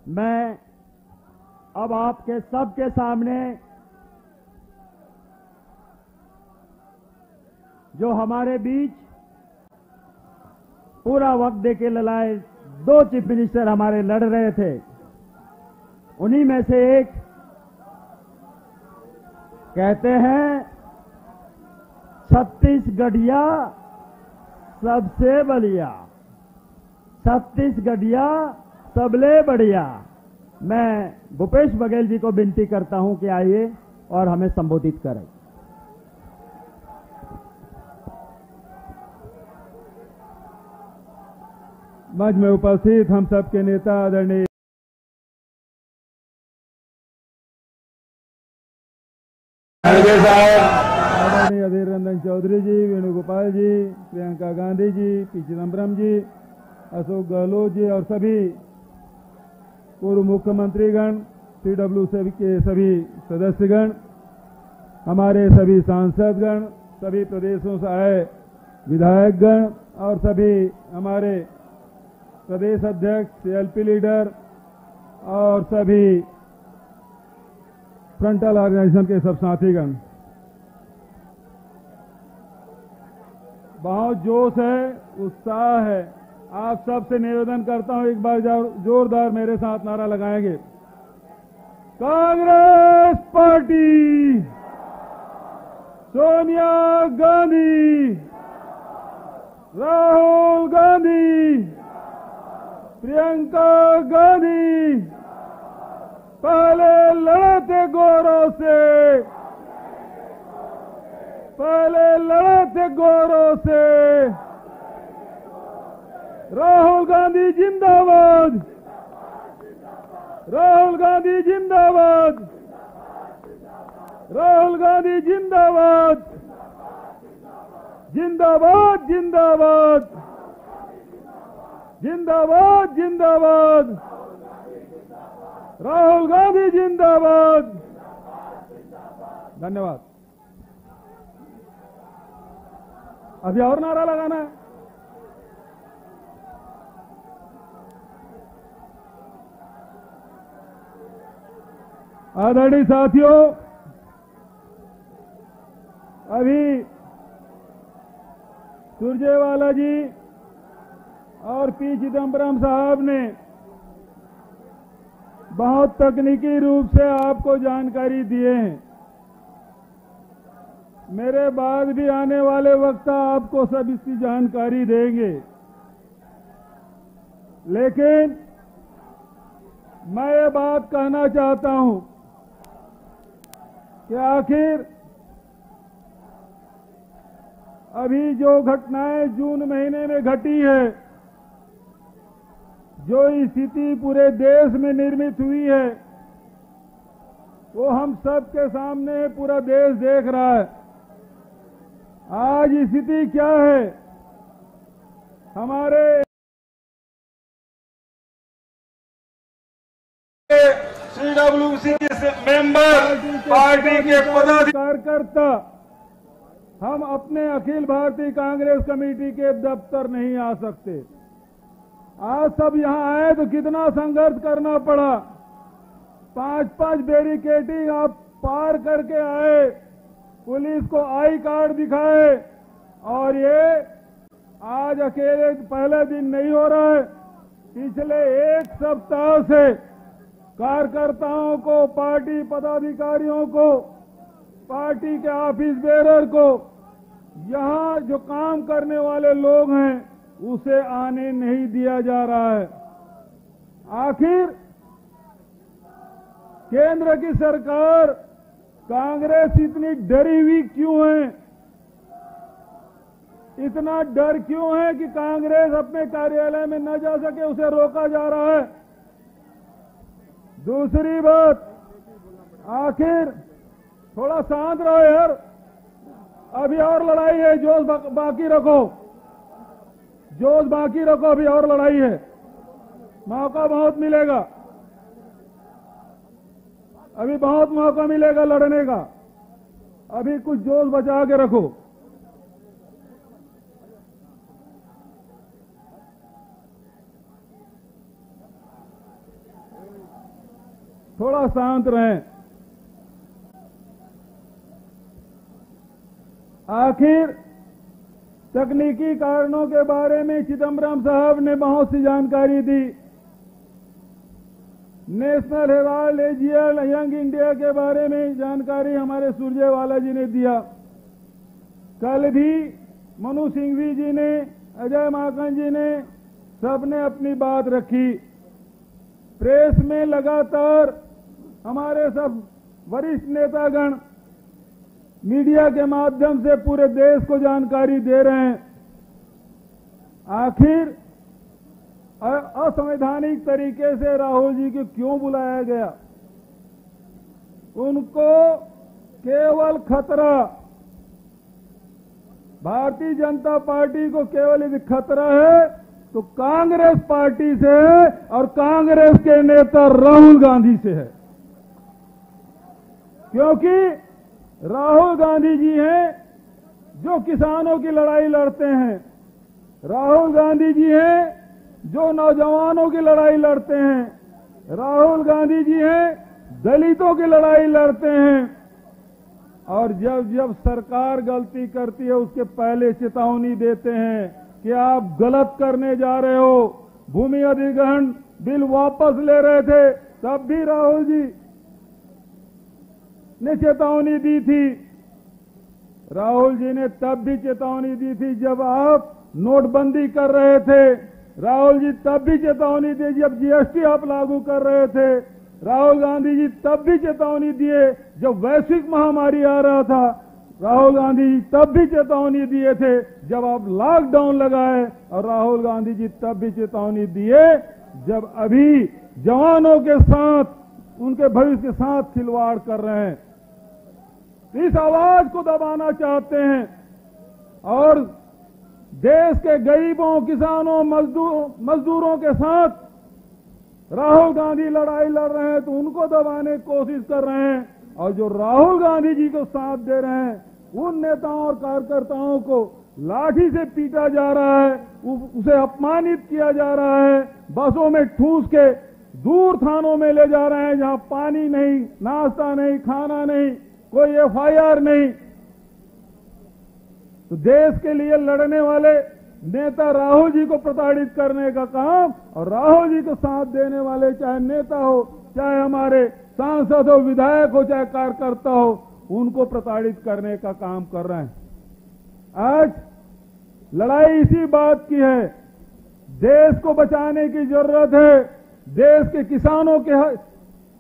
मैं अब आपके सबके सामने जो हमारे बीच पूरा वक्त देके लड़ाए दो चीफ मिनिस्टर हमारे लड़ रहे थे, उन्हीं में से एक कहते हैं छत्तीसगढ़िया सबसे बढ़िया, छत्तीसगढ़िया सबले बढ़िया। मैं भूपेश बघेल जी को विनती करता हूं कि आइए और हमें संबोधित करें। मंच में उपस्थित हम सबके नेता आदरणीय आदरणीय अधीर रंजन चौधरी जी, वेणुगोपाल जी, प्रियंका गांधी जी, पी चिदम्बरम जी, अशोक गहलोत जी और सभी पूर्व मुख्यमंत्रीगण, CWC के सभी सदस्यगण, हमारे सभी सांसदगण, सभी प्रदेशों से आए विधायकगण और सभी हमारे प्रदेश अध्यक्ष, CLP लीडर और सभी फ्रंटल ऑर्गेनाइजेशन के सब साथीगण, बहुत जोश है, उत्साह है। आप सबसे निवेदन करता हूं, एक बार जोरदार मेरे साथ नारा लगाएंगे। कांग्रेस पार्टी, सोनिया गांधी, राहुल गांधी, प्रियंका गांधी, पहले लड़े थे गोरों से, पहले लड़े थे गोरों से। राहुल गांधी जिंदाबाद, राहुल गांधी जिंदाबाद, राहुल गांधी जिंदाबाद, जिंदाबाद जिंदाबाद, जिंदाबाद जिंदाबाद, राहुल गांधी जिंदाबाद। धन्यवाद। अभी और नारा लगाना है। आदरणीय साथियों, अभी सुरजेवाला जी और पी चिदम्बरम साहब ने बहुत तकनीकी रूप से आपको जानकारी दिए हैं। मेरे बाद भी आने वाले वक्ता आपको सब इसकी जानकारी देंगे, लेकिन मैं ये बात कहना चाहता हूं कि आखिर अभी जो घटनाएं जून महीने में घटी है, जो स्थिति पूरे देश में निर्मित हुई है, वो हम सब के सामने पूरा देश देख रहा है। आज स्थिति क्या है? हमारे CWC के मेंबर, पार्टी के कार्यकर्ता, हम अपने अखिल भारतीय कांग्रेस कमेटी के दफ्तर नहीं आ सकते। आज सब यहां आए तो कितना संघर्ष करना पड़ा। 5-5 बैरिकेडिंग आप पार करके आए, पुलिस को आई कार्ड दिखाए, और ये आज अकेले पहले दिन नहीं हो रहा है। पिछले एक सप्ताह से कार्यकर्ताओं को, पार्टी पदाधिकारियों को, पार्टी के ऑफिस बेरर को, यहां जो काम करने वाले लोग हैं उसे आने नहीं दिया जा रहा है। आखिर केंद्र की सरकार, कांग्रेस इतनी डरी हुई क्यों है? इतना डर क्यों है कि कांग्रेस अपने कार्यालय में न जा सके, उसे रोका जा रहा है? दूसरी बात, आखिर थोड़ा शांत रहो यार, अभी और लड़ाई है, जोश बाकी रखो, जोश बाकी रखो, अभी और लड़ाई है, मौका बहुत मिलेगा, अभी बहुत मौका मिलेगा लड़ने का, अभी कुछ जोश बचा के रखो। थोड़ा शांत रहें। आखिर तकनीकी कारणों के बारे में चिदम्बरम साहब ने बहुत सी जानकारी दी। National Herald AGL Young India के बारे में जानकारी हमारे सुरजेवाला जी ने दिया। कल भी मनु सिंघवी जी ने, अजय माकन जी ने, सबने अपनी बात रखी। प्रेस में लगातार हमारे सब वरिष्ठ नेतागण मीडिया के माध्यम से पूरे देश को जानकारी दे रहे हैं। आखिर असंवैधानिक तरीके से राहुल जी को क्यों बुलाया गया? उनको केवल खतरा, भारतीय जनता पार्टी को केवल यदि खतरा है तो कांग्रेस पार्टी से है और कांग्रेस के नेता राहुल गांधी से है। क्योंकि राहुल गांधी जी हैं जो किसानों की लड़ाई लड़ते हैं, राहुल गांधी जी हैं जो नौजवानों की लड़ाई लड़ते हैं, राहुल गांधी जी हैं दलितों की लड़ाई लड़ते हैं। और जब जब सरकार गलती करती है उसके पहले चेतावनी देते हैं कि आप गलत करने जा रहे हो। भूमि अधिग्रहण बिल वापस ले रहे थे तब भी राहुल जी ने चेतावनी दी थी। राहुल जी ने तब भी चेतावनी दी थी जब आप नोटबंदी कर रहे थे। राहुल जी तब भी चेतावनी दी जब जीएसटी आप लागू कर रहे थे। राहुल गांधी जी तब भी चेतावनी दिए जब वैश्विक महामारी आ रहा था। राहुल गांधी जी तब भी चेतावनी दिए थे जब आप लॉकडाउन लगाए। और राहुल गांधी जी तब भी चेतावनी दिए जब अभी जवानों के साथ, उनके भविष्य के साथ खिलवाड़ कर रहे हैं। इस आवाज को दबाना चाहते हैं और देश के गरीबों, किसानों, मजदूरों के साथ राहुल गांधी लड़ाई लड़ रहे हैं तो उनको दबाने की कोशिश कर रहे हैं। और जो राहुल गांधी जी को साथ दे रहे हैं उन नेताओं और कार्यकर्ताओं को लाठी से पीटा जा रहा है, उसे अपमानित किया जा रहा है, बसों में ठूस के दूर थानों में ले जा रहे हैं जहां पानी नहीं, नाश्ता नहीं, खाना नहीं, कोई एफआईआर नहीं। तो देश के लिए लड़ने वाले नेता राहुल जी को प्रताड़ित करने का काम और राहुल जी को साथ देने वाले चाहे नेता हो, चाहे हमारे सांसद हो, विधायक हो, चाहे कार्यकर्ता हो, उनको प्रताड़ित करने का काम कर रहे हैं। आज लड़ाई इसी बात की है, देश को बचाने की जरूरत है, देश के किसानों के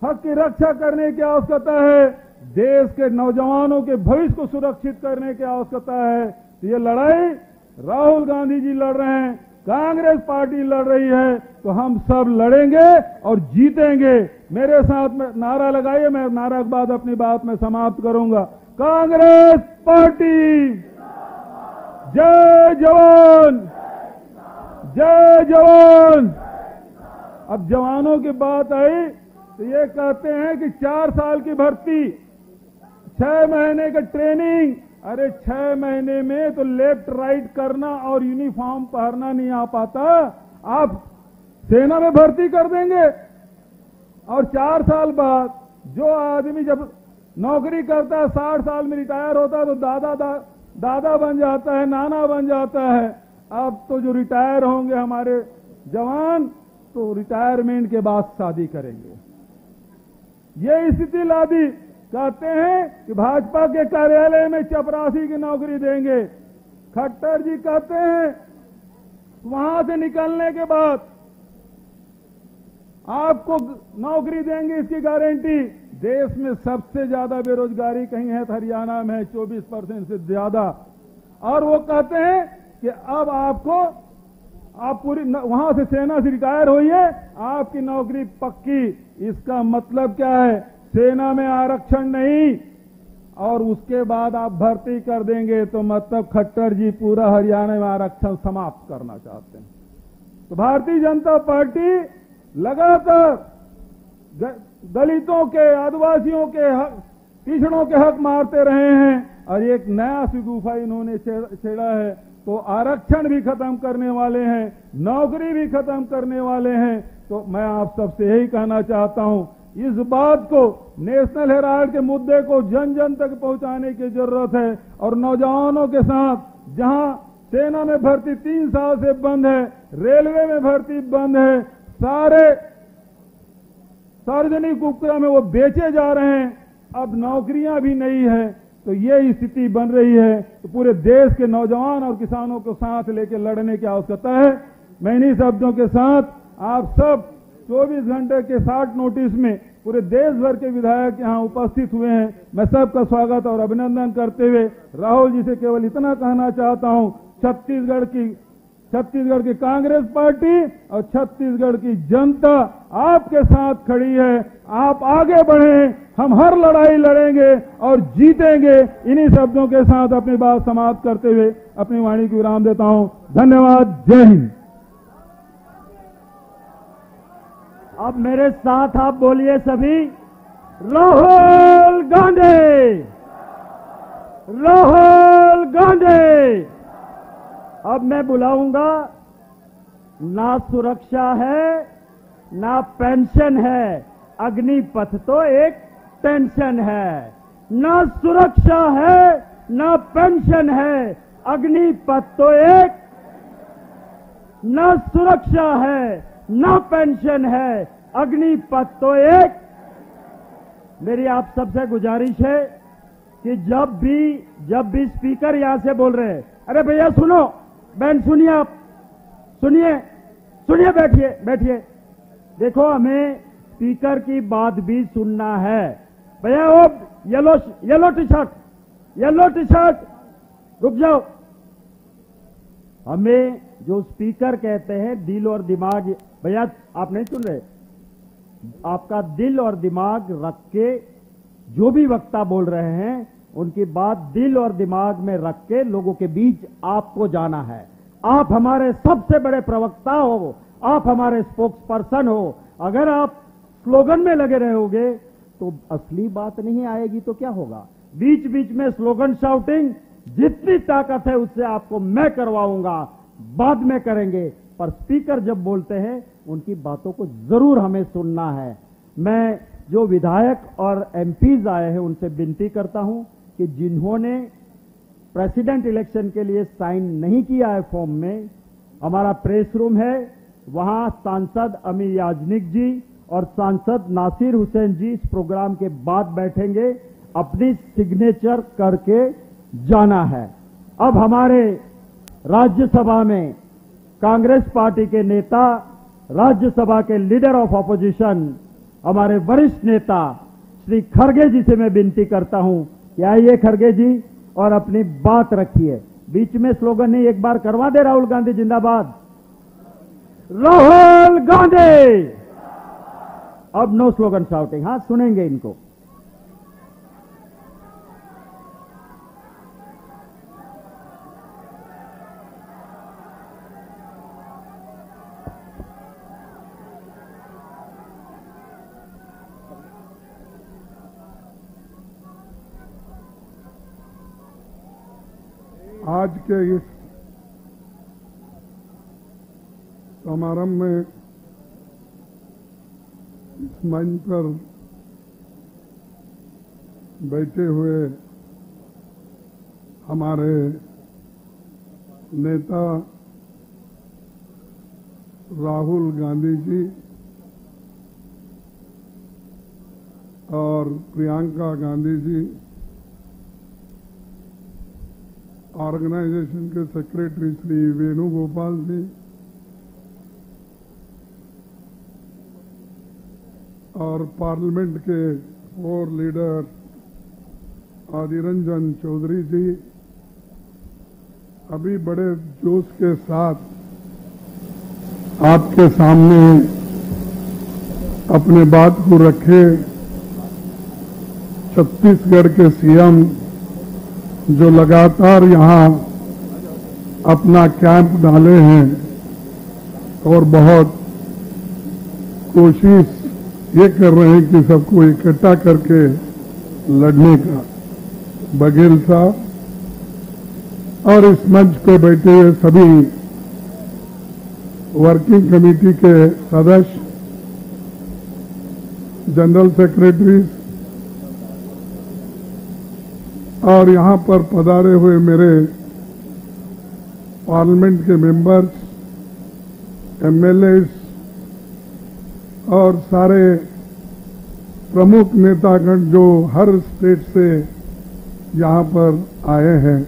हक की रक्षा करने की आवश्यकता है, देश के नौजवानों के भविष्य को सुरक्षित करने की आवश्यकता है। तो ये लड़ाई राहुल गांधी जी लड़ रहे हैं, कांग्रेस पार्टी लड़ रही है, तो हम सब लड़ेंगे और जीतेंगे। मेरे साथ में नारा लगाइए, मैं नारा के बाद अपनी बात में समाप्त करूंगा। कांग्रेस पार्टी जय जवान, जय जवान। अब जवानों की बात आई तो ये कहते हैं कि 4 साल की भर्ती, 6 महीने का ट्रेनिंग। अरे 6 महीने में तो लेफ्ट राइट करना और यूनिफॉर्म पहनना नहीं आ पाता, आप सेना में भर्ती कर देंगे। और 4 साल बाद जो आदमी जब नौकरी करता है 60 साल में रिटायर होता है तो दादा बन जाता है, नाना बन जाता है। अब तो जो रिटायर होंगे हमारे जवान तो रिटायरमेंट के बाद शादी करेंगे। ये स्थिति ला दी। कहते हैं कि भाजपा के कार्यालय में चपरासी की नौकरी देंगे। खट्टर जी कहते हैं वहां से निकलने के बाद आपको नौकरी देंगे, इसकी गारंटी। देश में सबसे ज्यादा बेरोजगारी कहीं है तो हरियाणा में है, 24% से ज्यादा। और वो कहते हैं कि अब आप पूरी वहां से सेना से रिटायर होइए, आपकी नौकरी पक्की। इसका मतलब क्या है? सेना में आरक्षण नहीं और उसके बाद आप भर्ती कर देंगे तो मतलब खट्टर जी पूरा हरियाणा में आरक्षण समाप्त करना चाहते हैं। तो भारतीय जनता पार्टी लगातार दलितों के, आदिवासियों के हक, पिछड़ों के हक मारते रहे हैं और एक नया शिगुफा इन्होंने छेड़ा है। तो आरक्षण भी खत्म करने वाले हैं, नौकरी भी खत्म करने वाले हैं। तो मैं आप सबसे यही कहना चाहता हूं इस बात को नेशनल हेराल्ड के मुद्दे को जन जन तक पहुंचाने की जरूरत है और नौजवानों के साथ जहां सेना में भर्ती 3 साल से बंद है, रेलवे में भर्ती बंद है, सारे सार्वजनिक उपक्रम में वो बेचे जा रहे हैं, अब नौकरियां भी नहीं है, तो ये स्थिति बन रही है। तो पूरे देश के नौजवान और किसानों को साथ लेकर लड़ने की आवश्यकता है। मैं इन्हीं शब्दों के साथ आप सब 24 घंटे के 60 नोटिस में पूरे देश भर के विधायक यहां उपस्थित हुए हैं। मैं सबका स्वागत और अभिनंदन करते हुए राहुल जी से केवल इतना कहना चाहता हूं, छत्तीसगढ़ की कांग्रेस पार्टी और छत्तीसगढ़ की जनता आपके साथ खड़ी है। आप आगे बढ़ें, हम हर लड़ाई लड़ेंगे और जीतेंगे। इन्हीं शब्दों के साथ अपनी बात समाप्त करते हुए अपनी वाणी को विराम देता हूं। धन्यवाद। जय हिंद। अब मेरे साथ आप बोलिए सभी, राहुल गांधी, राहुल गांधी। अब मैं बुलाऊंगा, ना सुरक्षा है ना पेंशन है, अग्निपथ तो एक टेंशन है। ना सुरक्षा है ना पेंशन है, अग्निपथ तो एक, ना सुरक्षा है ना पेंशन है, अग्निपथ तो एक। मेरी आप सबसे गुजारिश है कि जब भी स्पीकर यहां से बोल रहे हैं, अरे भैया सुनो, बहन सुनिए, आप सुनिए, बैठिए। देखो, हमें स्पीकर की बात भी सुनना है। भैया वो येलो टी शर्ट, रुक जाओ। हमें जो स्पीकर कहते हैं, दिल और दिमाग, भैया आप नहीं सुन रहे, आपका दिल और दिमाग रख के जो भी वक्ता बोल रहे हैं उनकी बात दिल और दिमाग में रख के लोगों के बीच आपको जाना है। आप हमारे सबसे बड़े प्रवक्ता हो, आप हमारे स्पोक्स पर्सन हो। अगर आप स्लोगन में लगे रहोगे तो असली बात नहीं आएगी तो क्या होगा। बीच बीच में स्लोगन शाउटिंग, जितनी ताकत है उससे आपको मैं करवाऊंगा, बाद में करेंगे, पर स्पीकर जब बोलते हैं उनकी बातों को जरूर हमें सुनना है। मैं जो विधायक और एमपीज आए हैं उनसे विनती करता हूं कि जिन्होंने प्रेसिडेंट इलेक्शन के लिए साइन नहीं किया है फॉर्म में, हमारा प्रेस रूम है, वहां सांसद अमीर याजनिक जी और सांसद नासिर हुसैन जी इस प्रोग्राम के बाद बैठेंगे, अपनी सिग्नेचर करके जाना है। अब हमारे राज्यसभा में कांग्रेस पार्टी के नेता, राज्यसभा के लीडर ऑफ ऑपोजिशन, हमारे वरिष्ठ नेता श्री खड़गे जी से मैं विनती करता हूं कि आइए खड़गे जी और अपनी बात रखिए। बीच में स्लोगन नहीं, एक बार करवा दे, राहुल गांधी जिंदाबाद, राहुल गांधी। अब नो स्लोगन शाउटिंग, हाँ सुनेंगे इनको। आज के इस समारंभ में इस मंच पर बैठे हुए हमारे नेता राहुल गांधी जी और प्रियंका गांधी जी, ऑर्गेनाइजेशन के सेक्रेटरी श्री वेणुगोपाल जी और पार्लियामेंट के 4 लीडर आदिर रंजन चौधरी जी अभी बड़े जोश के साथ आपके सामने अपने बात को रखे। छत्तीसगढ़ के सीएम जो लगातार यहां अपना कैंप डाले हैं और बहुत कोशिश ये कर रहे हैं कि सबको इकट्ठा करके लड़ने का, बघेल साहब और इस मंच पे बैठे हुए सभी वर्किंग कमेटी के सदस्य जनरल सेक्रेटरी और यहां पर पधारे हुए मेरे पार्लियामेंट के मेंबर्स, एमएलए और सारे प्रमुख नेतागण जो हर स्टेट से यहां पर आए हैं,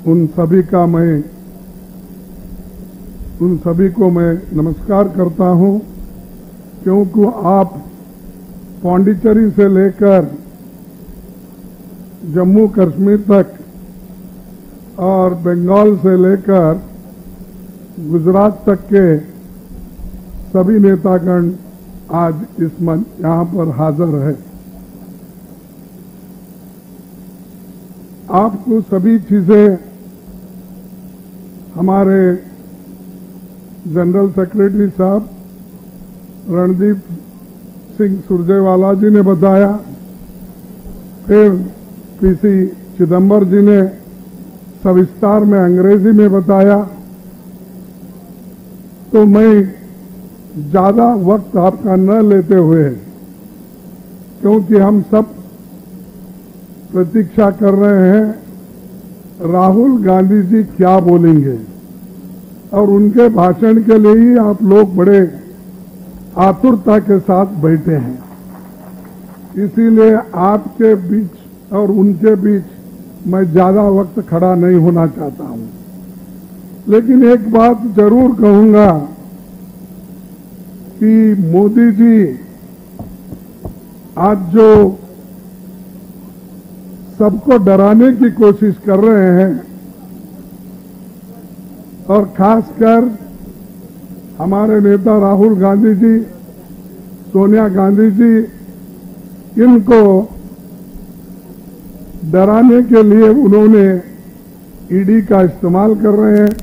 उन सभी को मैं नमस्कार करता हूं, क्योंकि आप पौंडीचेरी से लेकर जम्मू कश्मीर तक और बंगाल से लेकर गुजरात तक के सभी नेतागण आज इस मंच यहां पर हाजिर है। आपको सभी चीजें हमारे जनरल सेक्रेटरी साहब रणदीप सिंह सुरजेवाला जी ने बताया, फिर पीसी चिदम्बर जी ने सविस्तार में अंग्रेजी में बताया, तो मैं ज्यादा वक्त आपका न लेते हुए, क्योंकि हम सब प्रतीक्षा कर रहे हैं राहुल गांधी जी क्या बोलेंगे, और उनके भाषण के लिए ही आप लोग बड़े आतुरता के साथ बैठे हैं। इसीलिए आपके बीच और उनके बीच मैं ज्यादा वक्त खड़ा नहीं होना चाहता हूं, लेकिन एक बात जरूर कहूंगा कि मोदी जी आज जो सबको डराने की कोशिश कर रहे हैं, और खासकर हमारे नेता राहुल गांधी जी, सोनिया गांधी जी, इनको डराने के लिए उन्होंने ईडी का इस्तेमाल कर रहे हैं,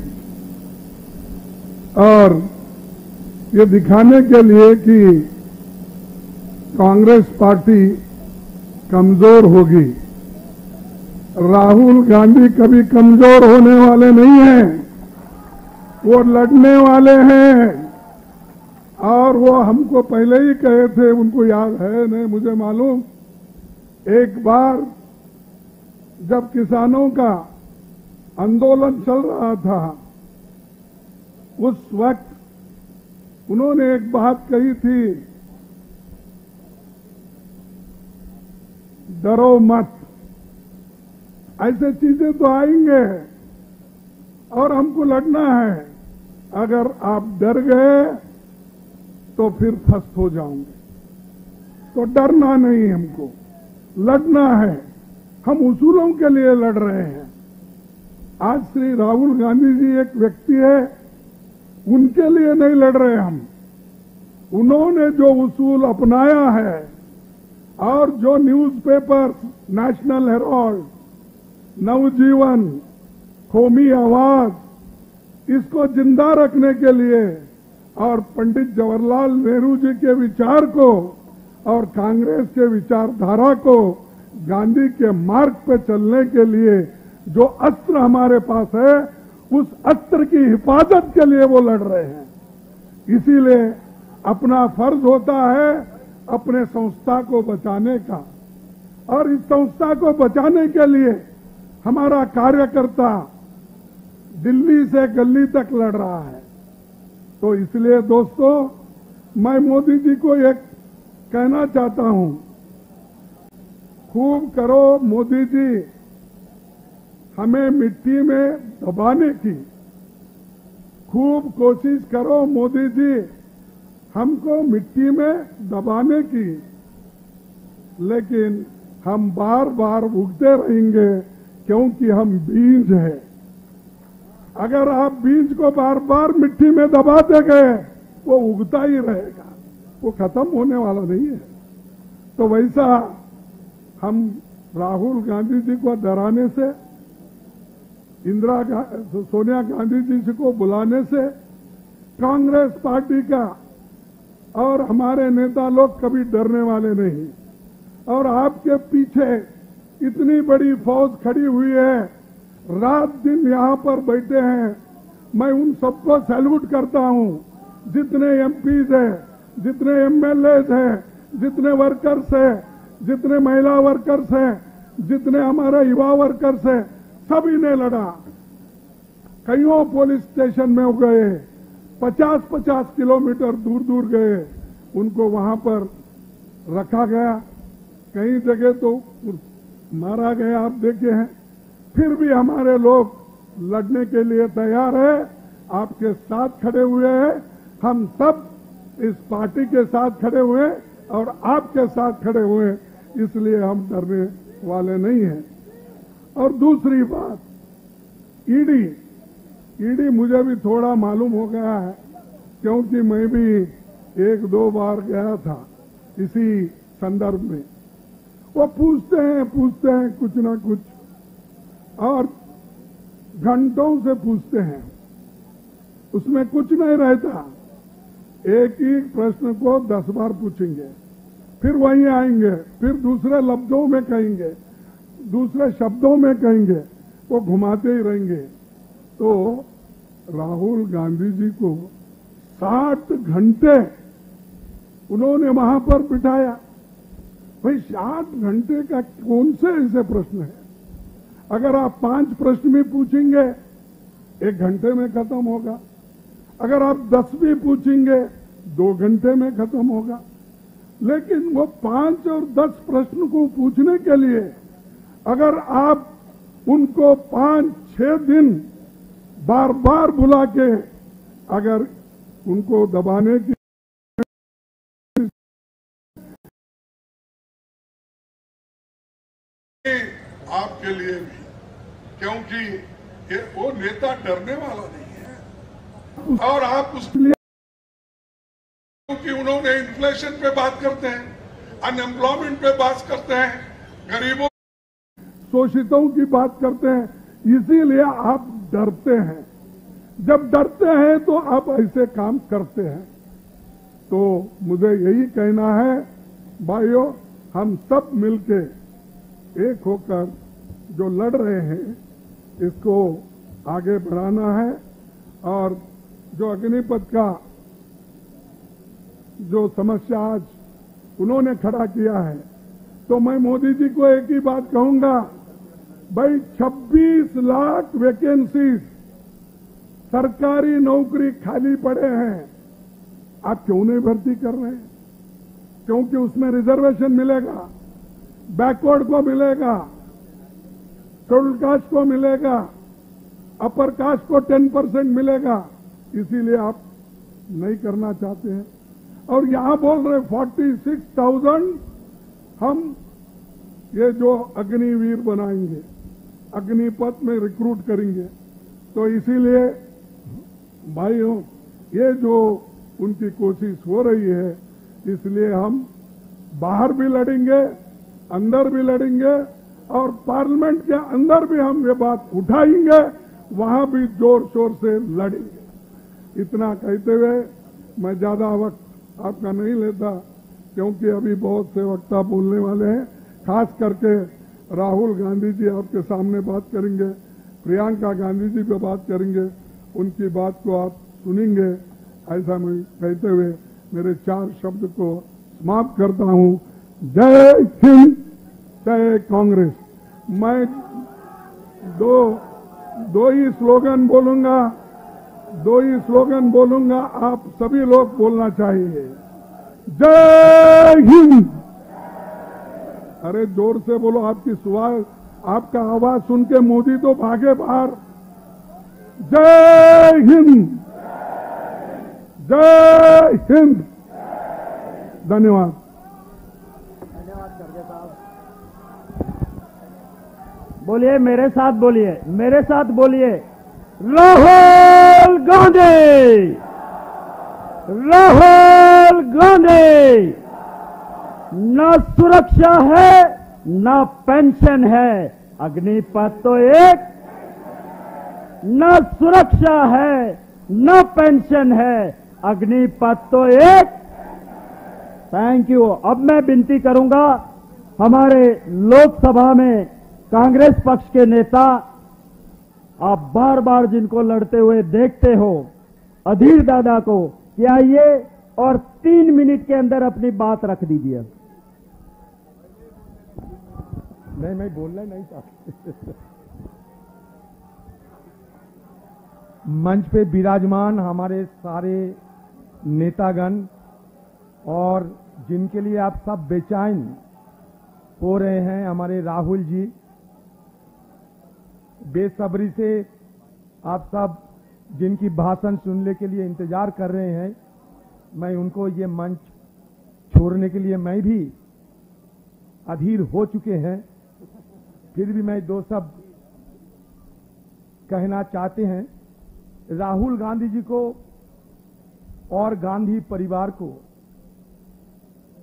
और ये दिखाने के लिए कि कांग्रेस पार्टी कमजोर होगी। राहुल गांधी कभी कमजोर होने वाले नहीं हैं, वो लड़ने वाले हैं, और वो हमको पहले ही कहे थे, उनको याद है नहीं मुझे मालूम, एक बार जब किसानों का आंदोलन चल रहा था, उस वक्त उन्होंने एक बात कही थी, डरो मत। ऐसे चीजें तो आएंगे और हमको लड़ना है, अगर आप डर गए तो फिर फंस हो जाओगे। तो डरना नहीं, हमको लड़ना है। हम उसूलों के लिए लड़ रहे हैं। आज श्री राहुल गांधी जी एक व्यक्ति है, उनके लिए नहीं लड़ रहे हम। उन्होंने जो उसूल अपनाया है और जो न्यूज़पेपर नेशनल हेराल्ड, नवजीवन, कौमी आवाज, इसको जिंदा रखने के लिए और पंडित जवाहरलाल नेहरू जी के विचार को और कांग्रेस के विचारधारा को गांधी के मार्ग पे चलने के लिए जो अस्त्र हमारे पास है, उस अस्त्र की हिफाजत के लिए वो लड़ रहे हैं। इसीलिए अपना फर्ज होता है अपने संस्था को बचाने का, और इस संस्था को बचाने के लिए हमारा कार्यकर्ता दिल्ली से गली तक लड़ रहा है। तो इसलिए दोस्तों, मैं मोदी जी को एक कहना चाहता हूं, खूब करो मोदी जी हमें मिट्टी में दबाने की, खूब कोशिश करो मोदी जी हमको मिट्टी में दबाने की, लेकिन हम बार बार उगते रहेंगे, क्योंकि हम बीज हैं। अगर आप बीज को बार बार मिट्टी में दबाते गए, वो उगता ही रहेगा, वो खत्म होने वाला नहीं है। तो वैसा हम राहुल गांधी जी को डराने से, सोनिया गांधी जी को बुलाने से कांग्रेस पार्टी का और हमारे नेता लोग कभी डरने वाले नहीं। और आपके पीछे इतनी बड़ी फौज खड़ी हुई है, रात दिन यहां पर बैठे हैं। मैं उन सबको सैल्यूट करता हूं, जितने एमपीज हैं, जितने एमएलए हैं, जितने वर्कर्स हैं, जितने महिला वर्कर्स हैं, जितने हमारे युवा वर्कर्स हैं, सभी ने लड़ा। कईयों पुलिस स्टेशन में गए, 50-50 किलोमीटर दूर दूर गए, उनको वहां पर रखा गया, कई जगह तो मारा गया, आप देखे हैं। फिर भी हमारे लोग लड़ने के लिए तैयार है, आपके साथ खड़े हुए हैं। हम सब इस पार्टी के साथ खड़े हुए हैं और आपके साथ खड़े हुए हैं, इसलिए हम डरने वाले नहीं हैं। और दूसरी बात, ईडी मुझे भी थोड़ा मालूम हो गया है, क्योंकि मैं भी 1-2 बार गया था इसी संदर्भ में। वो पूछते हैं कुछ ना कुछ, और घंटों से पूछते हैं, उसमें कुछ नहीं रहता। एक ही प्रश्न को 10 बार पूछेंगे, फिर वहीं आएंगे, फिर दूसरे लफ्जों में कहेंगे, दूसरे शब्दों में कहेंगे, वो घुमाते ही रहेंगे। तो राहुल गांधी जी को 60 घंटे उन्होंने वहां पर बिठाया। भाई 60 घंटे का कौन से ऐसे प्रश्न है? अगर आप 5 प्रश्न भी पूछेंगे 1 घंटे में खत्म होगा, अगर आप 10 भी पूछेंगे 2 घंटे में खत्म होगा। लेकिन वो 5 और 10 प्रश्न को पूछने के लिए अगर आप उनको 5-6 दिन बार बार बुला के अगर उनको दबाने की आपके लिए भी, क्योंकि वो नेता डरने वाला नहीं है। और आप उसके लिए, क्योंकि उन्होंने इन्फ्लेशन पे बात करते हैं, अनएम्प्लॉयमेंट पे बात करते हैं, गरीबों शोषितों की बात करते हैं, इसीलिए आप डरते हैं। जब डरते हैं तो आप ऐसे काम करते हैं। तो मुझे यही कहना है भाइयों, हम सब मिलके एक होकर जो लड़ रहे हैं इसको आगे बढ़ाना है। और जो अग्निपथ का जो समस्या आज उन्होंने खड़ा किया है, तो मैं मोदी जी को एक ही बात कहूंगा, भाई 26 लाख वैकेंसीज सरकारी नौकरी खाली पड़े हैं, आप क्यों नहीं भर्ती कर रहे हैं? क्योंकि उसमें रिजर्वेशन मिलेगा, बैकवर्ड को मिलेगा, शेड्यूल कास्ट को मिलेगा, अपर कास्ट को 10% मिलेगा, इसीलिए आप नहीं करना चाहते हैं। और यहां बोल रहे 46,000 हम ये जो अग्निवीर बनाएंगे, अग्निपथ में रिक्रूट करेंगे। तो इसीलिए भाइयों, ये जो उनकी कोशिश हो रही है, इसलिए हम बाहर भी लड़ेंगे, अंदर भी लड़ेंगे, और पार्लियामेंट के अंदर भी हम ये बात उठाएंगे, वहां भी जोर शोर से लड़ेंगे। इतना कहते हुए मैं ज्यादा वक्त आपका नहीं लेता, क्योंकि अभी बहुत से वक्ता बोलने वाले हैं। खास करके राहुल गांधी जी आपके सामने बात करेंगे, प्रियंका गांधी जी पे बात करेंगे, उनकी बात को आप सुनेंगे। ऐसा मैं कहते हुए मेरे 4 शब्द को समाप्त करता हूं। जय हिंद, जय कांग्रेस। मैं दो ही स्लोगन बोलूंगा, आप सभी लोग बोलना चाहिए। जय हिंद। अरे जोर से बोलो, आपकी सुआज, आपका आवाज सुन के मोदी तो भागे बाहर। जय हिंद, जय हिंद। धन्यवाद। खड़गे साहब, बोलिए, मेरे साथ बोलिए, राहुल गांधी, राहुल गांधी। न सुरक्षा है न पेंशन है, अग्निपथ तो एक। न सुरक्षा है न पेंशन है, अग्निपथ तो एक। Thank you. अब मैं विनती करूंगा, हमारे लोकसभा में कांग्रेस पक्ष के नेता, आप बार बार जिनको लड़ते हुए देखते हो, अधीर दादा को, कि आइए और 3 मिनट के अंदर अपनी बात रख दीजिए। नहीं, मैं बोलना नहीं चाहता। मंच पे विराजमान हमारे सारे नेतागण और जिनके लिए आप सब बेचैन हो रहे हैं, हमारे राहुल जी, बेसब्री से आप सब जिनकी भाषण सुनने के लिए इंतजार कर रहे हैं, मैं उनको ये मंच छोड़ने के लिए मैं भी अधीर हो चुके हैं। फिर भी मैं 2 शब्द कहना चाहते हैं। राहुल गांधी जी को और गांधी परिवार को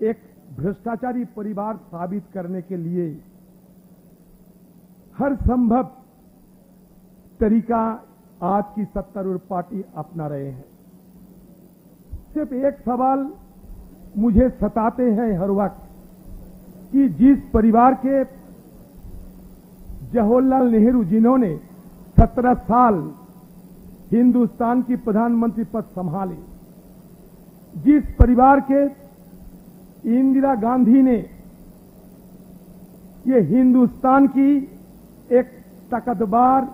एक भ्रष्टाचारी परिवार साबित करने के लिए हर संभव तरीका आज की सत्तारूढ़ पार्टी अपना रहे हैं। सिर्फ एक सवाल मुझे सताते हैं हर वक्त कि जिस परिवार के जवाहरलाल नेहरू जिन्होंने 17 साल हिंदुस्तान की प्रधानमंत्री पद संभाले, जिस परिवार के इंदिरा गांधी ने ये हिंदुस्तान की एक ताकतवर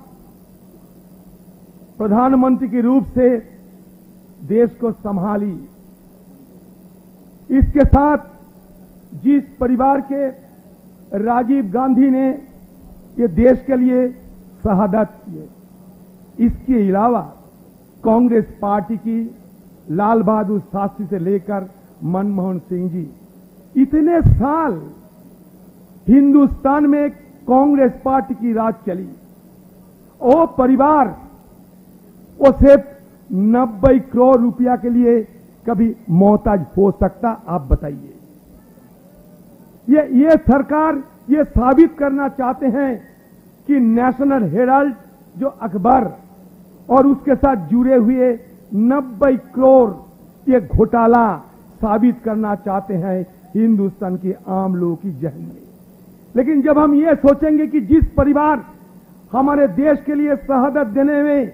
प्रधानमंत्री के रूप से देश को संभाली, इसके साथ जिस परिवार के राजीव गांधी ने ये देश के लिए शहादत किए, इसके अलावा कांग्रेस पार्टी की लाल बहादुर शास्त्री से लेकर मनमोहन सिंह जी, इतने साल हिंदुस्तान में कांग्रेस पार्टी की राज चली। वो परिवार वो सिर्फ 90 करोड़ रुपया के लिए कभी मोहताज हो सकता? आप बताइए। ये सरकार ये साबित करना चाहते हैं कि नेशनल हेराल्ड जो अखबार और उसके साथ जुड़े हुए 90 करोड़ ये घोटाला साबित करना चाहते हैं हिंदुस्तान के आम लोगों की जहन में। लेकिन जब हम ये सोचेंगे कि जिस परिवार हमारे देश के लिए शहादत देने में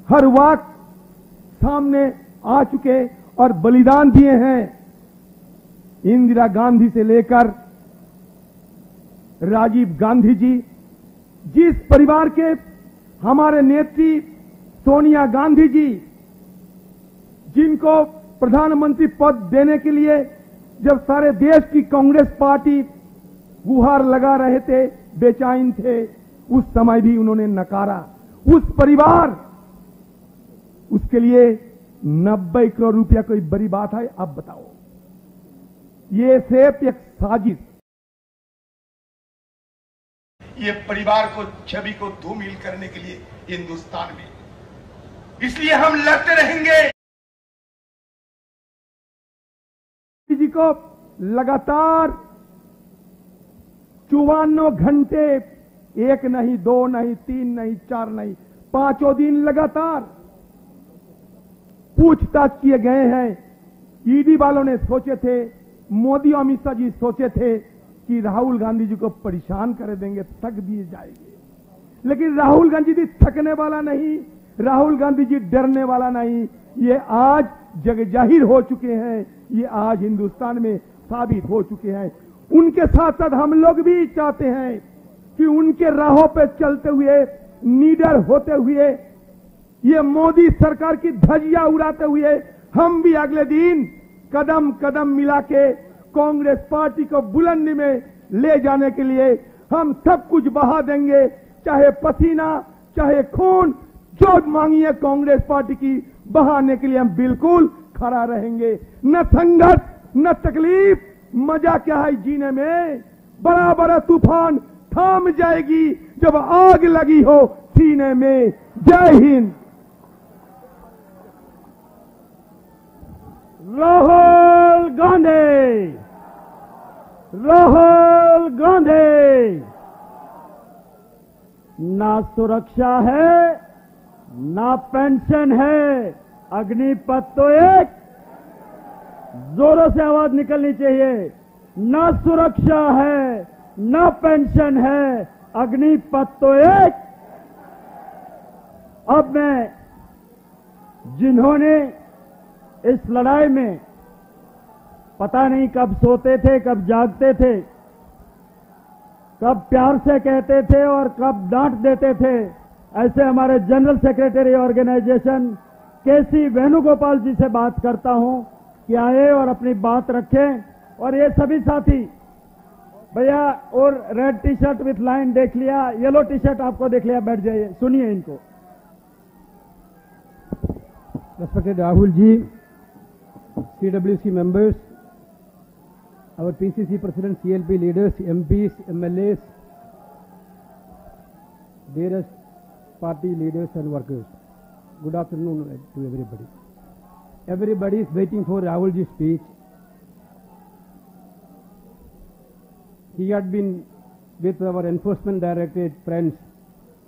हर वक्त सामने आ चुके और बलिदान दिए हैं, इंदिरा गांधी से लेकर राजीव गांधी जी, जिस परिवार के हमारे नेत्री सोनिया गांधी जी, जिनको प्रधानमंत्री पद देने के लिए जब सारे देश की कांग्रेस पार्टी गुहार लगा रहे थे, बेचैन थे, उस समय भी उन्होंने नकारा। उस परिवार, उसके लिए 90 करोड़ रुपया कोई बड़ी बात है? अब बताओ। ये सिर्फ एक साजिश, ये परिवार को छवि को धूमिल करने के लिए हिंदुस्तान में, इसलिए हम लड़ते रहेंगे। जी को लगातार 54 घंटे, 1 नहीं, 2 नहीं, 3 नहीं, 4 नहीं, 5 दिन लगातार पूछताछ किए गए हैं। ईडी वालों ने सोचे थे, मोदी अमित शाह जी सोचे थे कि राहुल गांधी जी को परेशान कर देंगे, थक दिए जाएंगे। लेकिन राहुल गांधी जी थकने वाला नहीं, राहुल गांधी जी डरने वाला नहीं। ये आज जग जाहिर हो चुके हैं, ये आज हिंदुस्तान में साबित हो चुके हैं। उनके साथ साथ हम लोग भी चाहते हैं कि उनके राहों पे चलते हुए, निडर होते हुए, ये मोदी सरकार की धज्जियां उड़ाते हुए हम भी अगले दिन कदम कदम मिला के कांग्रेस पार्टी को बुलंदी में ले जाने के लिए हम सब कुछ बहा देंगे, चाहे पसीना, चाहे खून, जो मांगिए कांग्रेस पार्टी की बहाने के लिए हम बिल्कुल खड़ा रहेंगे। न संघर्ष, न तकलीफ, मजा क्या है जीने में। बड़ा बड़ा तूफान थाम जाएगी जब आग लगी हो सीने में। जय हिंद। राहुल गांधी, राहुल गांधी। ना सुरक्षा है, ना पेंशन है, अग्निपथ तो एक, जोरों से आवाज निकलनी चाहिए। ना सुरक्षा है, ना पेंशन है, अग्निपथ तो एक। अब मैं जिन्होंने इस लड़ाई में पता नहीं कब सोते थे, कब जागते थे, कब प्यार से कहते थे और कब डांट देते थे। ऐसे हमारे जनरल सेक्रेटरी ऑर्गेनाइजेशन केसी वेणुगोपाल जी से बात करता हूं कि आए और अपनी बात रखें। और ये सभी साथी भैया, और red T shirt with line देख लिया, येलो टी शर्ट आपको देख लिया, बैठ जाइए, सुनिए इनको। Respected Rahul ji, CWC members, our PCC president, CLP leaders, MPs, MLAs, dearest party leaders and workers. Good afternoon to everybody. Everybody is waiting for Rahul ji's speech. He had been with our enforcement directorate friends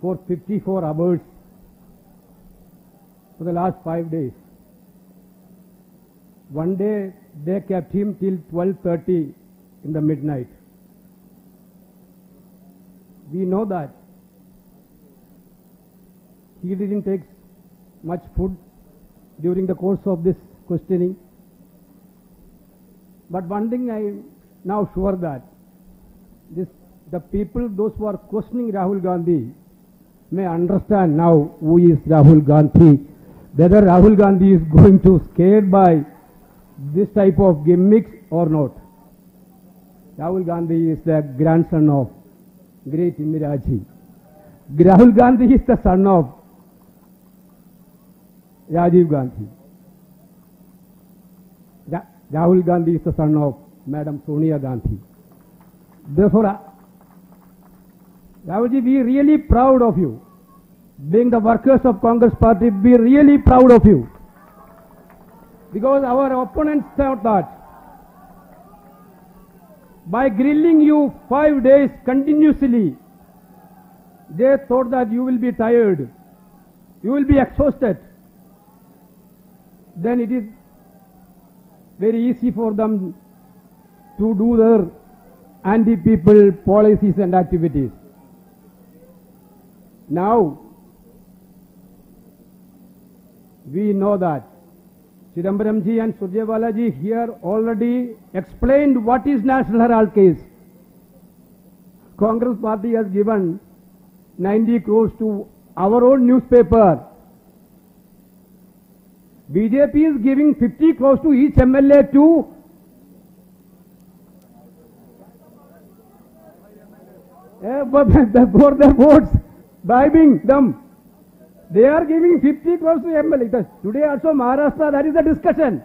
for 54 hours for the last 5 days. One day they kept him till 12:30 in the midnight. We know that he didn't take much food during the course of this questioning. But one thing I am now sure that the people, those who are questioning Rahul Gandhi, may understand now who is Rahul Gandhi, whether Rahul Gandhi is going to scared by this type of gimmicks or not. Rahul Gandhi is the grandson of great Indira Ji. Rahul Gandhi is the son of Rajiv Gandhi. Rahul Gandhi is the son of Madam Sonia Gandhi. Therefore, Rahul ji, we are really proud of you. Being the workers of Congress party, we are really proud of you. Because our opponents thought that by grilling you 5 days continuously, they thought that you will be tired, you will be exhausted. Then it is very easy for them to do their anti-people policies and activities. Now, we know that Chidambaram ji and Surjewala ji here already explained what is National Herald case. Congress party has given 90 crores to our own newspaper. BJP is giving 50 crores to each MLA to for the votes, bribing them. They are giving 50 crores to MLA. Today also Maharashtra, that is the discussion.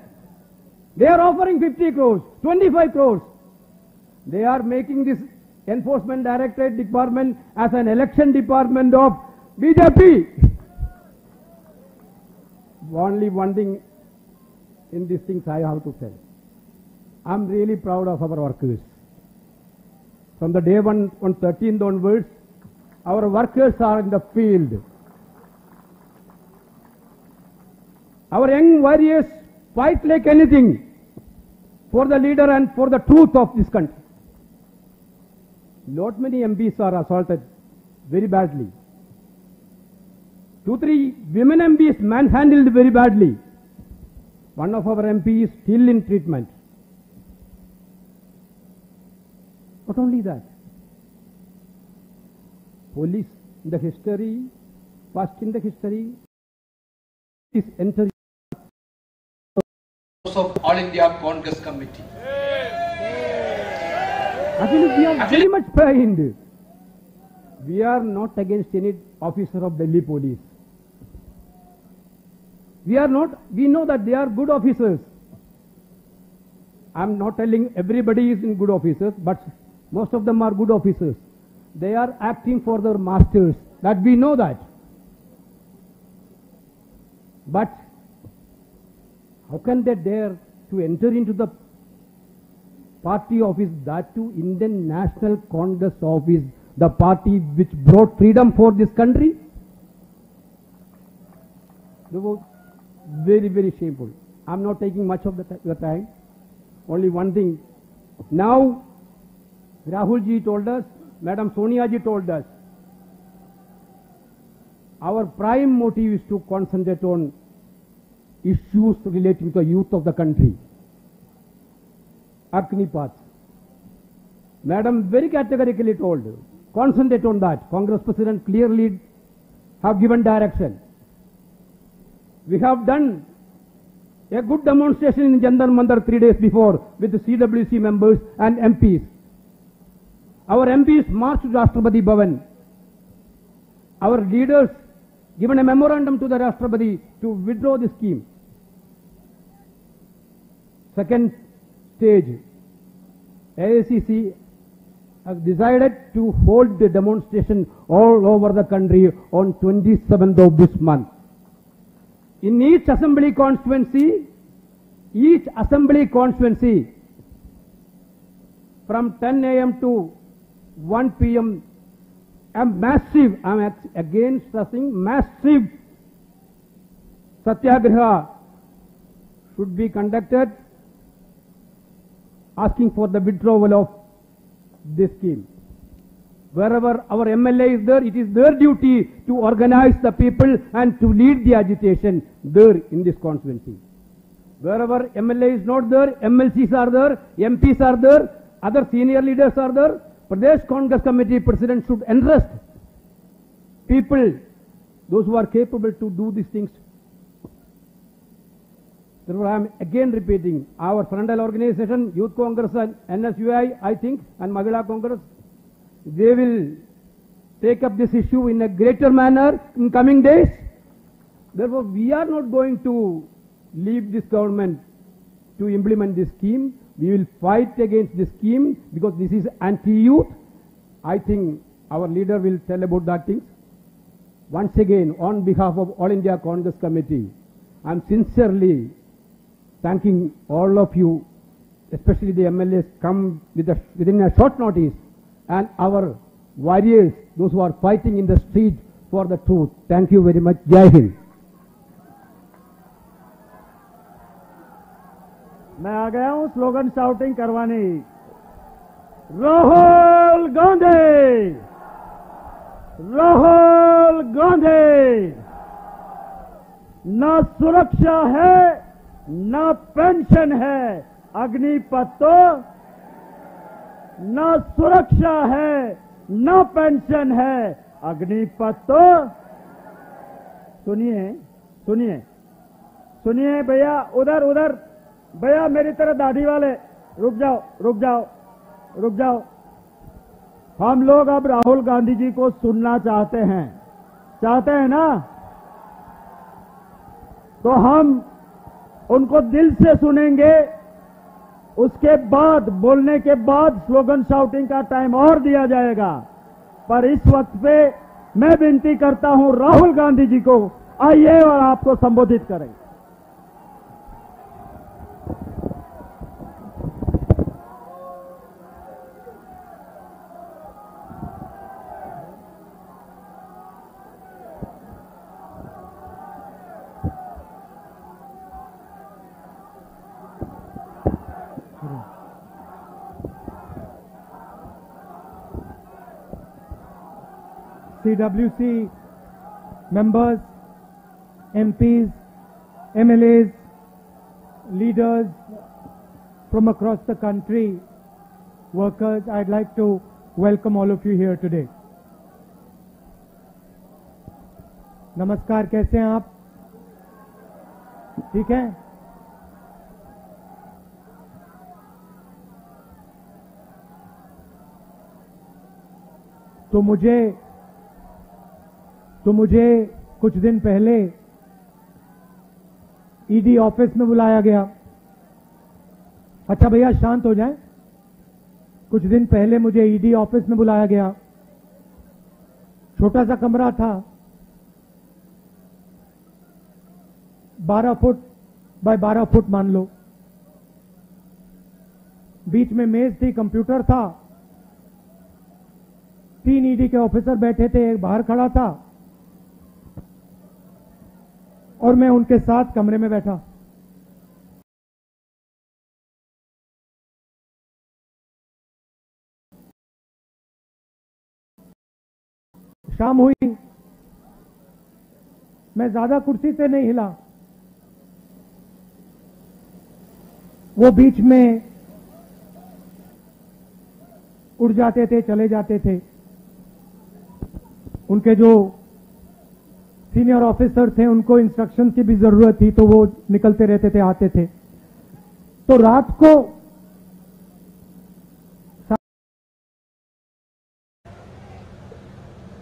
They are offering 50 crores, 25 crores. They are making this enforcement directorate department as an election department of BJP. Only one thing in these things I have to tell. I am really proud of our workers. From the day on 13th onwards, our workers are in the field. Our young warriors fight like anything for the leader and for the truth of this country. Not many MPs are assaulted very badly. 2-3 women MPs manhandled very badly. One of our MPs is still in treatment. Not only that, police in the history, first in the history, is entering of All India Congress Committee. Actually, we are very much behind. We are not against any officer of Delhi police. We are not, we know that they are good officers. I am not telling everybody is in good officers, but most of them are good officers. They are acting for their masters, that we know that. But how can they dare to enter into the party office, that too Indian National Congress office, the party which brought freedom for this country? They were very, very shameful. I am not taking much of the time. Only one thing. Now, Rahul ji told us, Madam Sonia ji told us, our prime motive is to concentrate on issues relating to the youth of the country. Agnipath. Madam very categorically told, concentrate on that. Congress President clearly have given direction. We have done a good demonstration in Jantar Mantar 3 days before with the CWC members and MPs. Our MPs marched to Rashtrapati Bhavan. Our leaders given a memorandum to the Rashtrapati to withdraw the scheme. Second stage, AICC has decided to hold the demonstration all over the country on 27th of this month. In each assembly constituency, from 10 a.m. to 1 p.m., a massive, I am again stressing, massive satyagraha should be conducted, asking for the withdrawal of this scheme. Wherever our MLA is there, it is their duty to organize the people and to lead the agitation there in this constituency. Wherever MLA is not there, MLCs are there, MPs are there, other senior leaders are there, Pradesh Congress Committee President should entrust people, those who are capable to do these things. Therefore, I am again repeating, our frontal organization, Youth Congress and NSUI, I think, and Mahila Congress, they will take up this issue in a greater manner in coming days. Therefore, we are not going to leave this government to implement this scheme. We will fight against this scheme because this is anti-youth. I think our leader will tell about that thing. Once again, on behalf of All India Congress Committee, I am sincerely thanking all of you, especially the MLAs come within a short notice, and our warriors, those who are fighting in the street for the truth. Thank you very much. Jai Hind. मैं आ गया हूं slogan shouting करवाने। राहुल गांधी, राहुल गांधी, न सुरक्षा है न pension है, अग्निपथ तो न सुरक्षा है न पेंशन है, अग्निपथ तो। सुनिए सुनिए सुनिए भैया, उधर उधर भैया मेरी तरह दाढ़ी वाले, रुक जाओ रुक जाओ रुक जाओ। हम लोग अब राहुल गांधी जी को सुनना चाहते हैं ना, तो हम उनको दिल से सुनेंगे। उसके बाद बोलने के बाद स्लोगन शाउटिंग का टाइम और दिया जाएगा। पर इस वक्त पे मैं विनती करता हूं राहुल गांधी जी को, आइए और आपको संबोधित करें। CWC members, MPs, MLAs, leaders from across the country, workers, I'd like to welcome all of you here today. नमस्कार, कैसे हैं आप? ठीक है? तो मुझे कुछ दिन पहले ईडी ऑफिस में बुलाया गया। अच्छा भैया शांत हो जाएं। कुछ दिन पहले मुझे ईडी ऑफिस में बुलाया गया। छोटा सा कमरा था, 12 फुट बाय 12 फुट मान लो। बीच में मेज थी, कंप्यूटर था, 3 ईडी के ऑफिसर बैठे थे, एक बाहर खड़ा था और मैं उनके साथ कमरे में बैठा। शाम हुई, मैं ज्यादा कुर्सी से नहीं हिला, वो बीच में उड़ जाते थे, चले जाते थे। उनके जो सीनियर ऑफिसर थे उनको इंस्ट्रक्शन की भी जरूरत थी, तो वो निकलते रहते थे, आते थे। तो रात को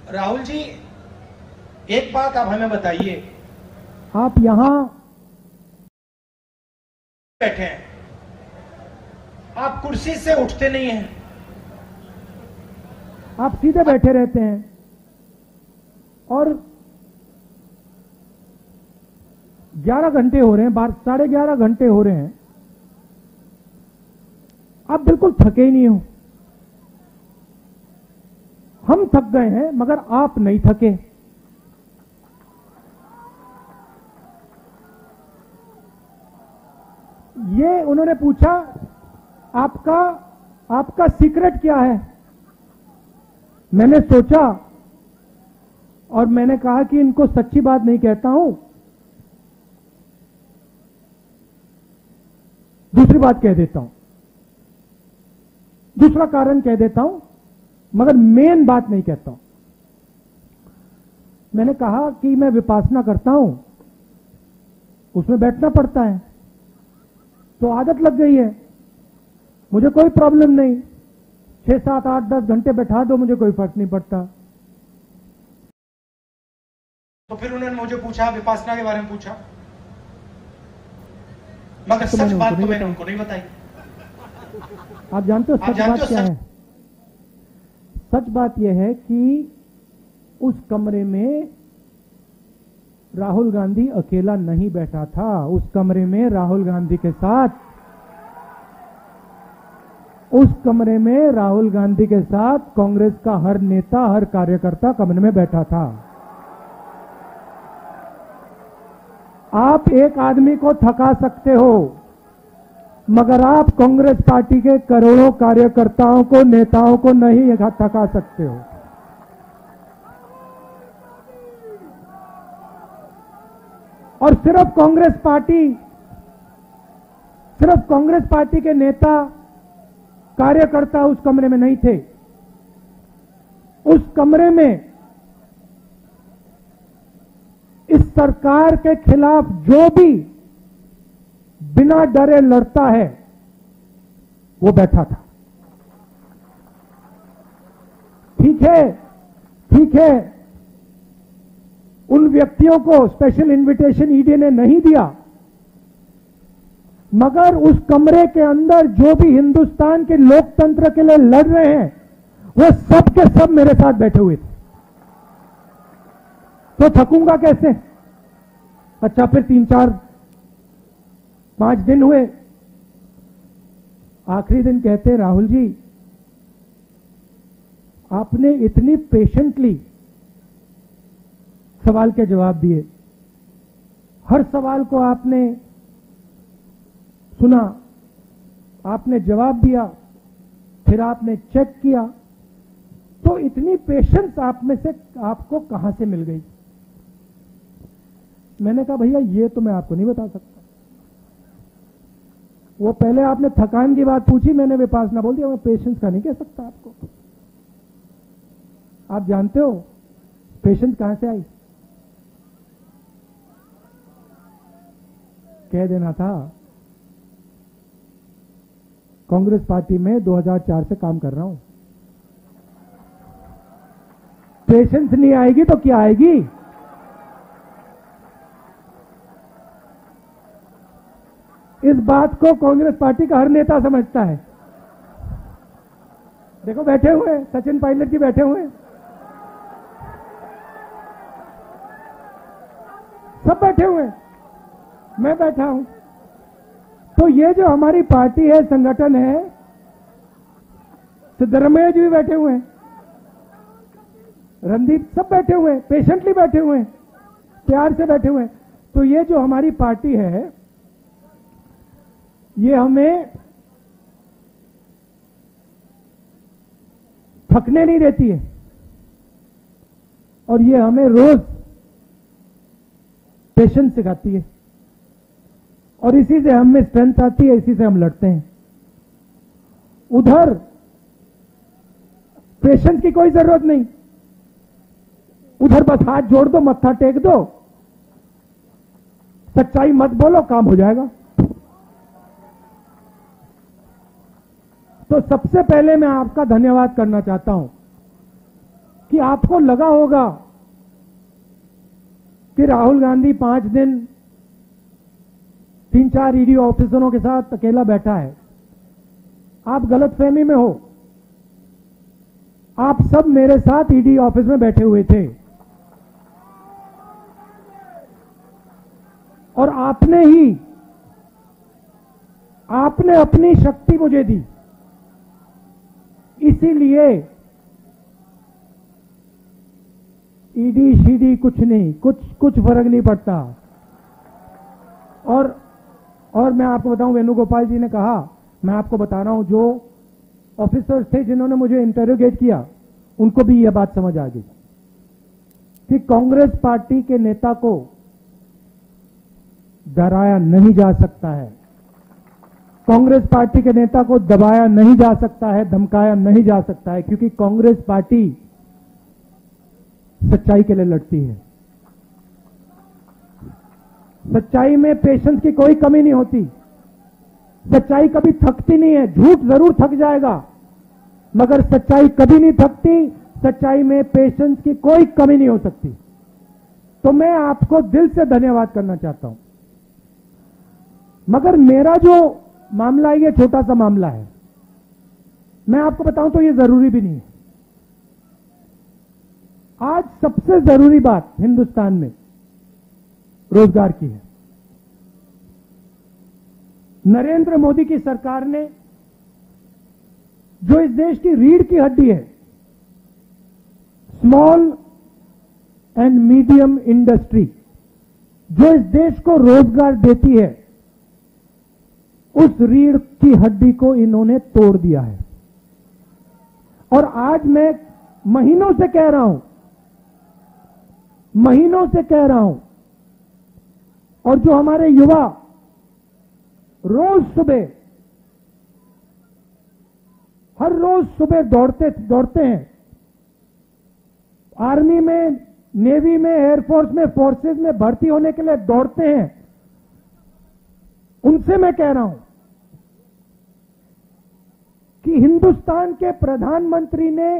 राहुल जी, एक बात आप हमें बताइए, आप यहां बैठे हैं, आप कुर्सी से उठते नहीं हैं, आप सीधे बैठे रहते हैं और 11 घंटे हो रहे हैं, 11:30 घंटे हो रहे हैं, आप बिल्कुल थके ही नहीं हो। हम थक गए हैं मगर आप नहीं थके। ये उन्होंने पूछा, आपका सीक्रेट क्या है? मैंने सोचा और मैंने कहा कि इनको सच्ची बात नहीं कहता हूं, दूसरी बात कह देता हूं, दूसरा कारण कह देता हूं, मगर मेन बात नहीं कहता हूं। मैंने कहा कि मैं विपासना करता हूं, उसमें बैठना पड़ता है, तो आदत लग गई है, मुझे कोई प्रॉब्लम नहीं, 6, 7, 8, 10 घंटे बैठा दो, मुझे कोई फर्क नहीं पड़ता। तो फिर उन्होंने मुझे पूछा, विपासना के बारे में पूछा, मगर सच बात तो मैंने उनको नहीं बताई। आप जानते हो सच बात क्या है? सच बात यह है कि उस कमरे में राहुल गांधी अकेला नहीं बैठा था। उस कमरे में राहुल गांधी के साथ कांग्रेस का हर नेता, हर कार्यकर्ता कमरे में बैठा था। आप एक आदमी को थका सकते हो, मगर आप कांग्रेस पार्टी के करोड़ों कार्यकर्ताओं को, नेताओं को नहीं थका सकते हो। और सिर्फ कांग्रेस पार्टी के नेता, कार्यकर्ता उस कमरे में नहीं थे। उस कमरे में इस सरकार के खिलाफ जो भी बिना डरे लड़ता है वो बैठा था। ठीक है, उन व्यक्तियों को स्पेशल इनविटेशन ईडी ने नहीं दिया, मगर उस कमरे के अंदर जो भी हिंदुस्तान के लोकतंत्र के लिए लड़ रहे हैं वो सब के सब मेरे साथ बैठे हुए थे। तो थकूंगा कैसे? अच्छा, फिर 3, 4, 5 दिन हुए, आखिरी दिन कहते, राहुल जी आपने इतनी पेशेंटली सवाल के जवाब दिए, हर सवाल को आपने सुना, आपने जवाब दिया, फिर आपने चेक किया, तो इतनी पेशेंस आप में से आपको कहां से मिल गई? मैंने कहा भैया ये तो मैं आपको नहीं बता सकता। वो पहले आपने थकान की बात पूछी, मैंने विपासना बोल दिया, मैं पेशेंस का नहीं कह सकता आपको। आप जानते हो पेशेंस कहां से आई? कह देना था, कांग्रेस पार्टी में 2004 से काम कर रहा हूं। पेशेंस नहीं आएगी तो क्या आएगी? इस बात को कांग्रेस पार्टी का हर नेता समझता है। देखो बैठे हुए सचिन पायलट जी बैठे हुए, सब बैठे हुए, मैं बैठा हूं। तो ये जो हमारी पार्टी है, संगठन है, सिद्धरमैया जी भी बैठे हुए हैं, रणदीप, सब बैठे हुए हैं, पेशेंटली बैठे हुए हैं, प्यार से बैठे हुए हैं। तो ये जो हमारी पार्टी है, ये हमें थकने नहीं देती है और ये हमें रोज पेशेंस सिखाती है। और इसी से हम में स्ट्रेंथ आती है, इसी से हम लड़ते हैं। उधर पेशेंस की कोई जरूरत नहीं, उधर बस हाथ जोड़ दो, मत्था टेक दो, सच्चाई मत बोलो, काम हो जाएगा। तो सबसे पहले मैं आपका धन्यवाद करना चाहता हूं कि आपको लगा होगा कि राहुल गांधी 5 दिन 3-4 ईडी ऑफिसरों के साथ अकेला बैठा है। आप गलतफहमी में हो, आप सब मेरे साथ ईडी ऑफिस में बैठे हुए थे और आपने अपनी शक्ति मुझे दी, इसीलिए ईडी शीडी कुछ नहीं, कुछ फर्क नहीं पड़ता। और मैं आपको बताऊं, वेणुगोपाल जी ने कहा, मैं आपको बता रहा हूं, जो ऑफिसर्स थे जिन्होंने मुझे इंटरोगेट किया, उनको भी यह बात समझ आ गई कि कांग्रेस पार्टी के नेता को डराया नहीं जा सकता है, कांग्रेस पार्टी के नेता को दबाया नहीं जा सकता है, धमकाया नहीं जा सकता है, क्योंकि कांग्रेस पार्टी सच्चाई के लिए लड़ती है। सच्चाई में पेशेंस की कोई कमी नहीं होती, सच्चाई कभी थकती नहीं है। झूठ जरूर थक जाएगा, मगर सच्चाई कभी नहीं थकती, सच्चाई में पेशेंस की कोई कमी नहीं हो सकती। तो मैं आपको दिल से धन्यवाद करना चाहता हूं। मगर मेरा जो मामला है, ये छोटा सा मामला है, मैं आपको बताऊं तो ये जरूरी भी नहीं है। आज सबसे जरूरी बात हिंदुस्तान में रोजगार की है। नरेंद्र मोदी की सरकार ने, जो इस देश की रीढ़ की हड्डी है, स्मॉल एंड मीडियम इंडस्ट्री, जो इस देश को रोजगार देती है, उस रीढ़ की हड्डी को इन्होंने तोड़ दिया है। और आज मैं महीनों से कह रहा हूं, और जो हमारे युवा हर रोज सुबह दौड़ते हैं, आर्मी में, नेवी में, एयरफोर्स में, फोर्सेस में भर्ती होने के लिए दौड़ते हैं, उनसे मैं कह रहा हूं कि हिंदुस्तान के प्रधानमंत्री ने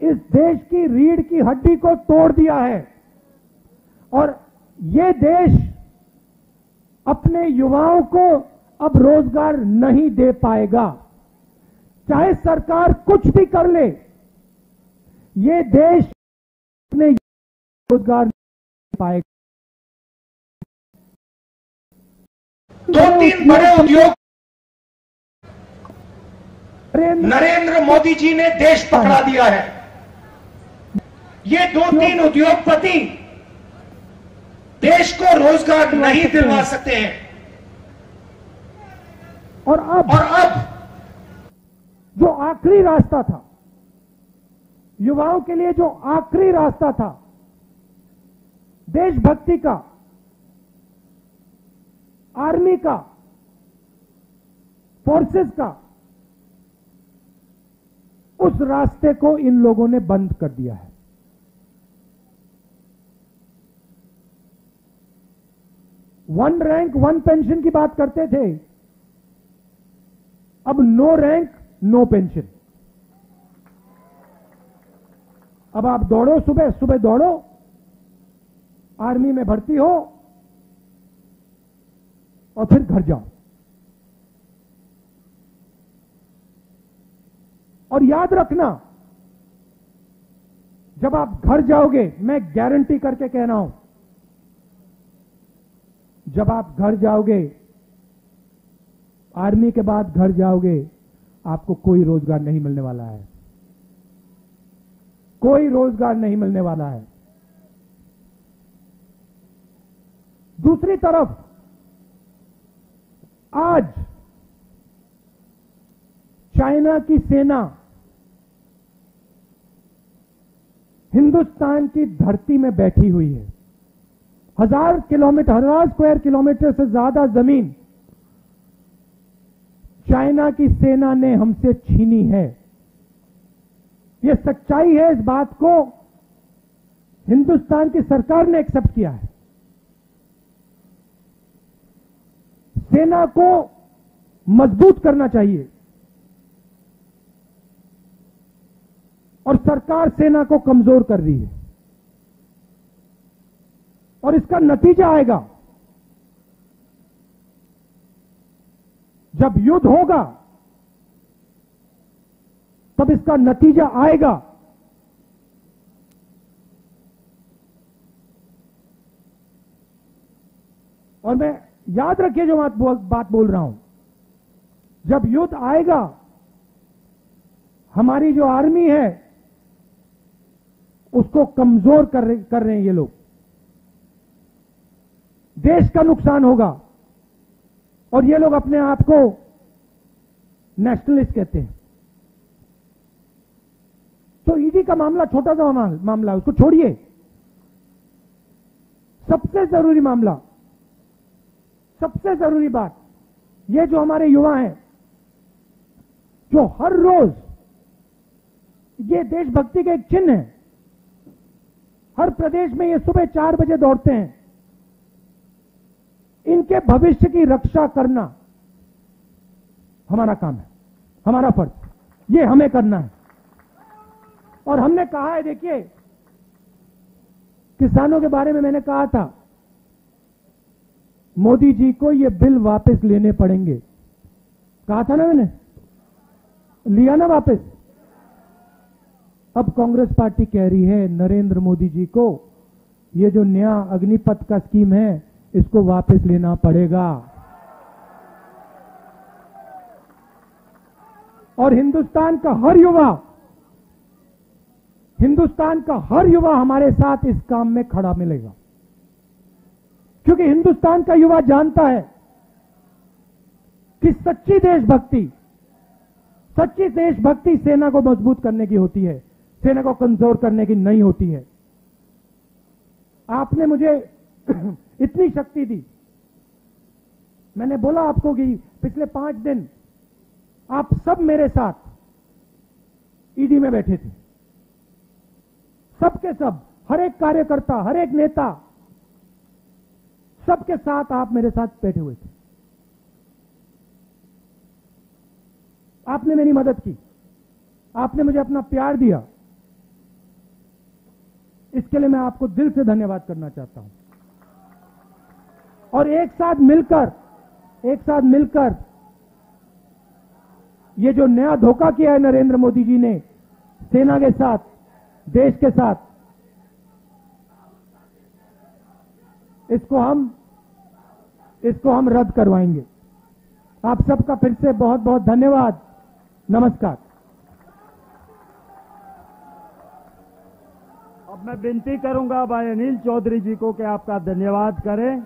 इस देश की रीढ़ की हड्डी को तोड़ दिया है और ये देश अपने युवाओं को अब रोजगार नहीं दे पाएगा। चाहे सरकार कुछ भी कर ले, ये देश अपने रोजगार नहीं दे पाएगा। 2-3 बड़े उद्योग नरेंद्र मोदी जी ने देश पकड़ा दिया है। ये 2-3 उद्योगपति देश को रोजगार नहीं दिलवा सकते हैं। और अब जो आखिरी रास्ता था, युवाओं के लिए जो आखिरी रास्ता था देशभक्ति का, आर्मी का, फोर्सेस का, उस रास्ते को इन लोगों ने बंद कर दिया है। वन रैंक वन पेंशन की बात करते थे, अब नो रैंक नो पेंशन। अब आप दौड़ो, सुबह दौड़ो, आर्मी में भर्ती हो और फिर घर जाओ। और याद रखना, जब आप घर जाओगे, मैं गारंटी करके कह रहा हूं, जब आप घर जाओगे, आर्मी के बाद घर जाओगे, आपको कोई रोजगार नहीं मिलने वाला है, कोई रोजगार नहीं मिलने वाला है। दूसरी तरफ आज चाइना की सेना हिंदुस्तान की धरती में बैठी हुई है। 1000 स्क्वायर किलोमीटर से ज्यादा जमीन चाइना की सेना ने हमसे छीनी है। यह सच्चाई है, इस बात को हिंदुस्तान की सरकार ने एक्सेप्ट किया है। सेना को मजबूत करना चाहिए और सरकार सेना को कमजोर कर रही है और इसका नतीजा आएगा। जब युद्ध होगा तब इसका नतीजा आएगा। और मैं याद रखिए जो बात बोल रहा हूं, जब युद्ध आएगा हमारी जो आर्मी है उसको कमजोर कर रहे हैं ये लोग। देश का नुकसान होगा और ये लोग अपने आप को नेशनलिस्ट कहते हैं। तो ईडी का मामला छोटा सा मामला, उसको छोड़िए। सबसे जरूरी मामला, सबसे जरूरी बात, ये जो हमारे युवा हैं जो हर रोज, ये देशभक्ति का एक चिन्ह है, हर प्रदेश में ये सुबह 4 बजे दौड़ते हैं, इनके भविष्य की रक्षा करना हमारा काम है, हमारा फर्ज, ये हमें करना है। और हमने कहा है, देखिए किसानों के बारे में मैंने कहा था मोदी जी को ये बिल वापस लेने पड़ेंगे, कहा था ना मैंने, लिया ना वापस। अब कांग्रेस पार्टी कह रही है नरेंद्र मोदी जी को ये जो नया अग्निपथ का स्कीम है इसको वापस लेना पड़ेगा। और हिंदुस्तान का हर युवा हमारे साथ इस काम में खड़ा मिलेगा, क्योंकि हिंदुस्तान का युवा जानता है कि सच्ची देशभक्ति सेना को मजबूत करने की होती है, सेना को कमजोर करने की नहीं होती है। आपने मुझे इतनी शक्ति दी, मैंने बोला आपको कि पिछले 5 दिन आप सब मेरे साथ ईडी में बैठे थे, सबके सब, हर एक कार्यकर्ता, हर एक नेता, सबके साथ आप मेरे साथ बैठे हुए थे। आपने मेरी मदद की, आपने मुझे अपना प्यार दिया, इसके लिए मैं आपको दिल से धन्यवाद करना चाहता हूं। और एक साथ मिलकर ये जो नया धोखा किया है नरेंद्र मोदी जी ने सेना के साथ, देश के साथ, इसको हम रद्द करवाएंगे। आप सबका फिर से बहुत बहुत धन्यवाद। नमस्कार। अब मैं विनती करूंगा भाई अनिल चौधरी जी को कि आपका धन्यवाद करें।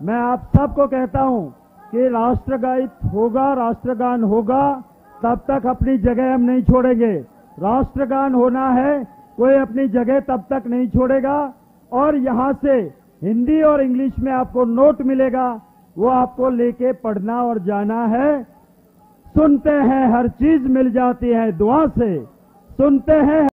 मैं आप सबको कहता हूं कि राष्ट्रगीत होगा, राष्ट्रगान होगा, तब तक अपनी जगह हम नहीं छोड़ेंगे। राष्ट्रगान होना है, कोई अपनी जगह तब तक नहीं छोड़ेगा। और यहां से हिंदी और इंग्लिश में आपको नोट मिलेगा, वो आपको लेके पढ़ना और जाना है। सुनते हैं हर चीज मिल जाती है दुआ से, सुनते हैं